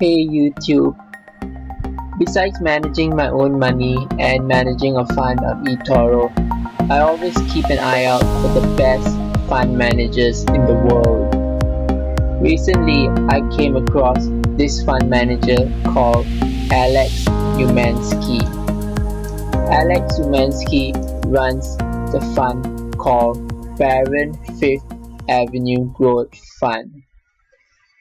Hey YouTube, besides managing my own money and managing a fund on etoro, I always keep an eye out for the best fund managers in the world. Recently, I came across this fund manager called Alex Umansky. Alex Umansky runs the fund called Baron Fifth Avenue Growth Fund.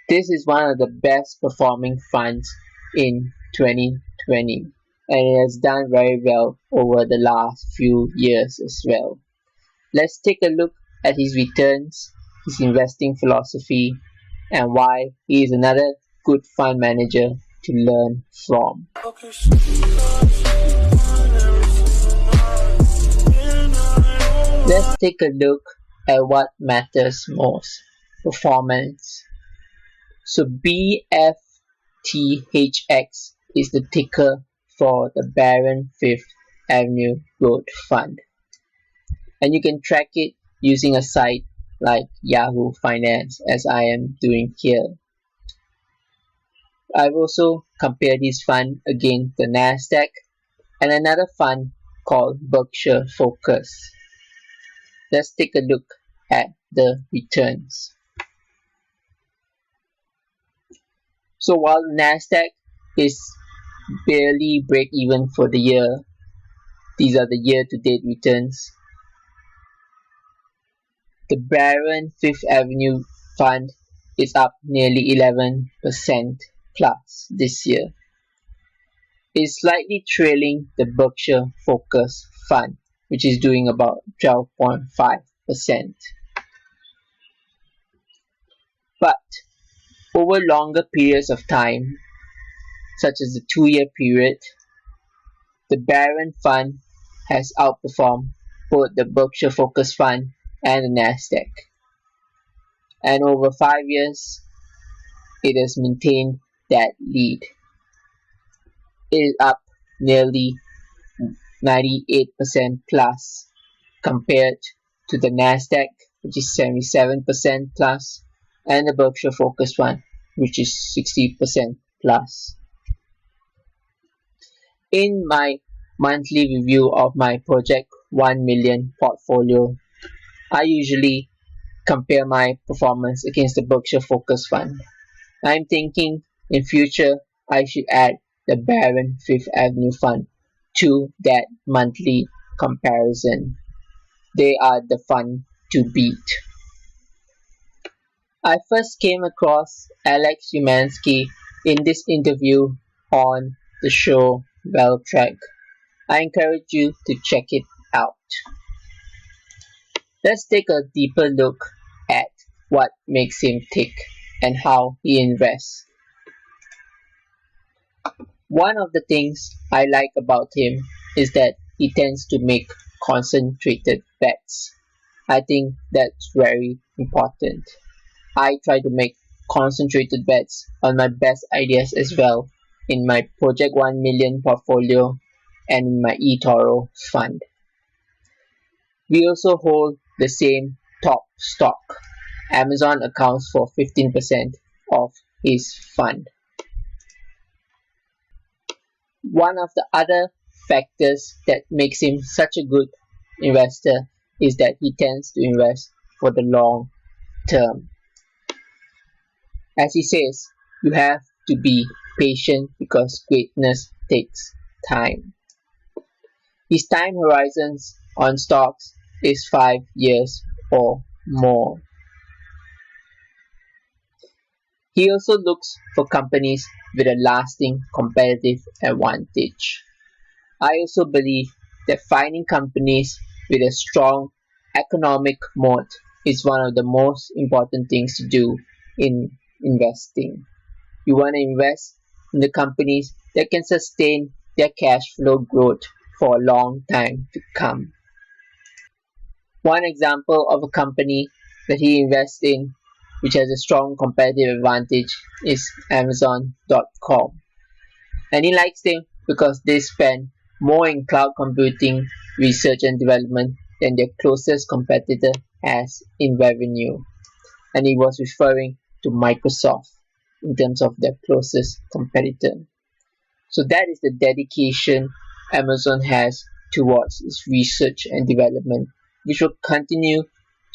This is one of the best performing funds in 2020 and it has done very well over the last few years as well. Let's take a look at his returns, his investing philosophy, and why he is another good fund manager to learn from. Let's take a look at what matters most: performance. So BFTHX is the ticker for the Baron Fifth Avenue Growth Fund. And you can track it using a site like Yahoo Finance, as I am doing here. I've also compared this fund against the Nasdaq and another fund called Berkshire Focus. Let's take a look at the returns. So while Nasdaq is barely break even for the year, these are the year-to-date returns. The Baron Fifth Avenue Fund is up nearly 11% plus this year. It's slightly trailing the Berkshire Focus Fund, which is doing about 12.5%. But over longer periods of time, such as the 2-year period, the Baron Fund has outperformed both the Berkshire Focus Fund and the Nasdaq. And over 5 years, it has maintained that lead. It is up nearly 98% plus compared to the Nasdaq, which is 77% plus, and the Berkshire Focus Fund, which is 60% plus. In my monthly review of my Project 1 Million portfolio, I usually compare my performance against the Berkshire Focus Fund. I'm thinking in future I should add the Baron Fifth Avenue Fund to that monthly comparison. They are the fund to beat. I first came across Alex Umansky in this interview on the show Well Track. I encourage you to check it out. Let's take a deeper look at what makes him tick and how he invests. One of the things I like about him is that he tends to make concentrated bets. I think that's very important. I try to make concentrated bets on my best ideas as well in my Project 1 Million portfolio and in my eToro fund. We also hold the same top stock. Amazon accounts for 15% of his fund. One of the other factors that makes him such a good investor is that he tends to invest for the long term. As he says, you have to be patient because greatness takes time. His time horizons on stocks is 5 years or more. He also looks for companies with a lasting competitive advantage. I also believe that finding companies with a strong economic moat is one of the most important things to do in investing. You want to invest in the companies that can sustain their cash flow growth for a long time to come. One example of a company that he invests in which has a strong competitive advantage is Amazon.com. And he likes them because they spend more in cloud computing, research and development than their closest competitor has in revenue. And he was referring to Microsoft. in terms of their closest competitor. So that is the dedication Amazon has towards its research and development, which will continue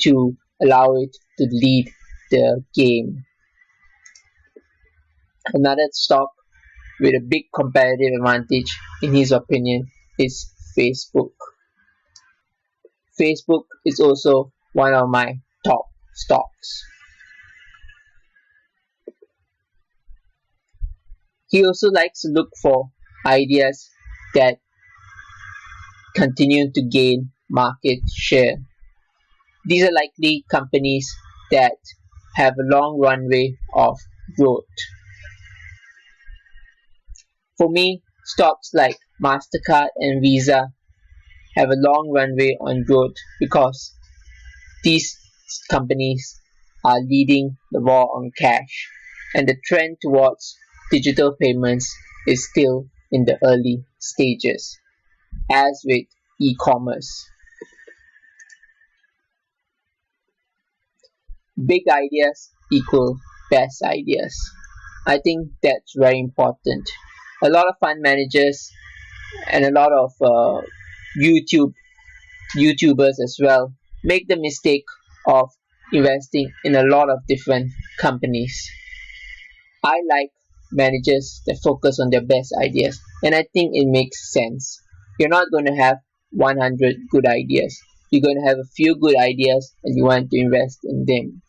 to allow it to lead the game. Another stock with a big competitive advantage, in his opinion, is Facebook. Facebook is also one of my top stocks. He also likes to look for ideas that continue to gain market share. These are likely companies that have a long runway of growth. For me, stocks like MasterCard and Visa have a long runway on growth because these companies are leading the war on cash, and the trend towards digital payments is still in the early stages, as with e-commerce. Big ideas equal best ideas. I think that's very important. A lot of fund managers and a lot of YouTubers as well make the mistake of investing in a lot of different companies. I like managers that focus on their best ideas, and I think it makes sense. You're not going to have 100 good ideas. You're going to have a few good ideas and you want to invest in them.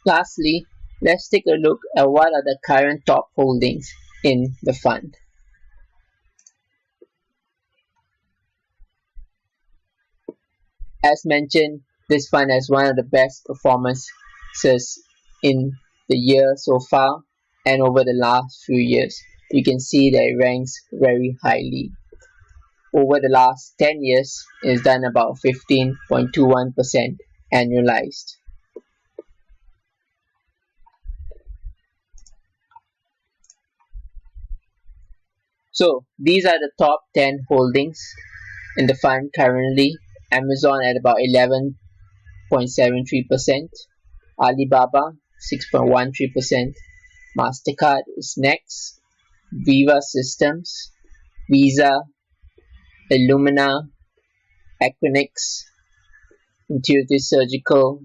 Lastly, let's take a look at what are the current top holdings in the fund. As mentioned, this fund has one of the best performances in the year so far and over the last few years. You can see that it ranks very highly. Over the last 10 years, it has done about 15.21% annualized. So these are the top 10 holdings in the fund currently. Amazon at about 11.73%, Alibaba 6.13%, MasterCard is next, Viva Systems, Visa, Illumina, Equinix, Intuitive Surgical,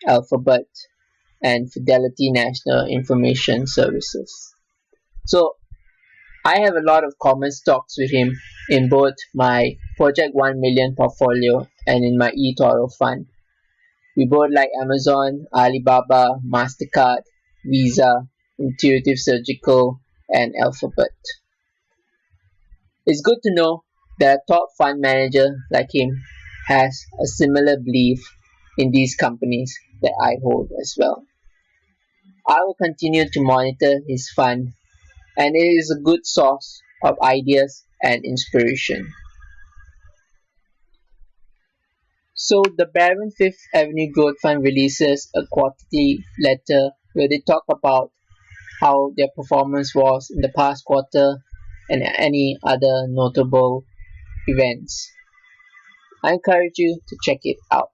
Alphabet, and Fidelity National Information Services. So I have a lot of common stocks with him in both my Project 1 Million portfolio and in my eToro fund. We both like Amazon, Alibaba, MasterCard, Visa, Intuitive Surgical, and Alphabet. It's good to know that a top fund manager like him has a similar belief in these companies that I hold as well. I will continue to monitor his fund, and it is a good source of ideas and inspiration. So the Baron Fifth Avenue Growth Fund releases a quarterly letter where they talk about how their performance was in the past quarter and any other notable events. I encourage you to check it out.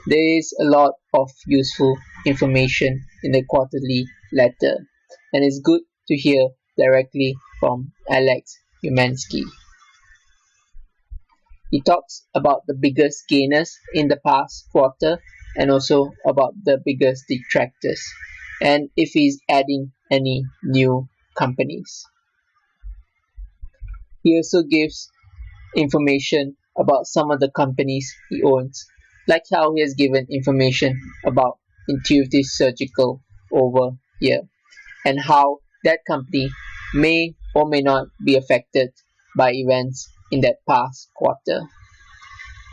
There is a lot of useful information in the quarterly letter, and it's good to hear directly from Alex Umansky. He talks about the biggest gainers in the past quarter and also about the biggest detractors, and if he's adding any new companies. He also gives information about some of the companies he owns, like how he has given information about Intuitive Surgical over here, and how that company may or may not be affected by events in that past quarter.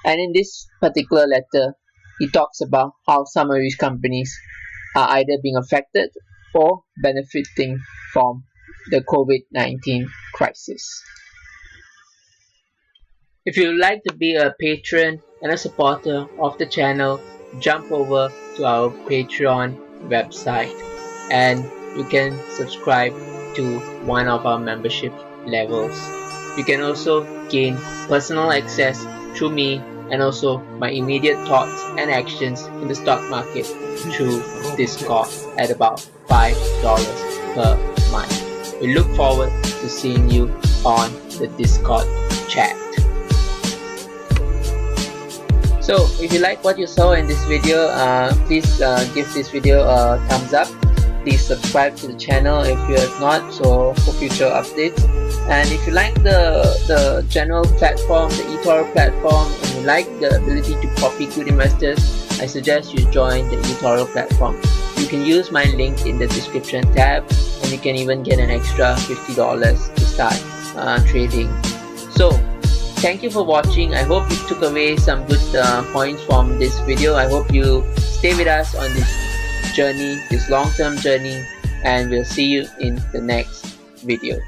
And in this particular letter, he talks about how some of these companies are either being affected or benefiting from the COVID-19 crisis. If you would like to be a patron and a supporter of the channel, jump over to our Patreon website and you can subscribe to one of our membership levels. You can also gain personal access through me and also my immediate thoughts and actions in the stock market through Discord at about $5 per We look forward to seeing you on the Discord chat. So if you like what you saw in this video, please give this video a thumbs up. Please subscribe to the channel if you have not, so for future updates. And if you like the general platform, the eToro platform, and you like the ability to copy good investors, I suggest you join the eToro platform. You can use my link in the description tab, and you can even get an extra $50 to start trading. So thank you for watching. I hope you took away some good points from this video. I hope you stay with us on this journey, this long-term journey, and we'll see you in the next video.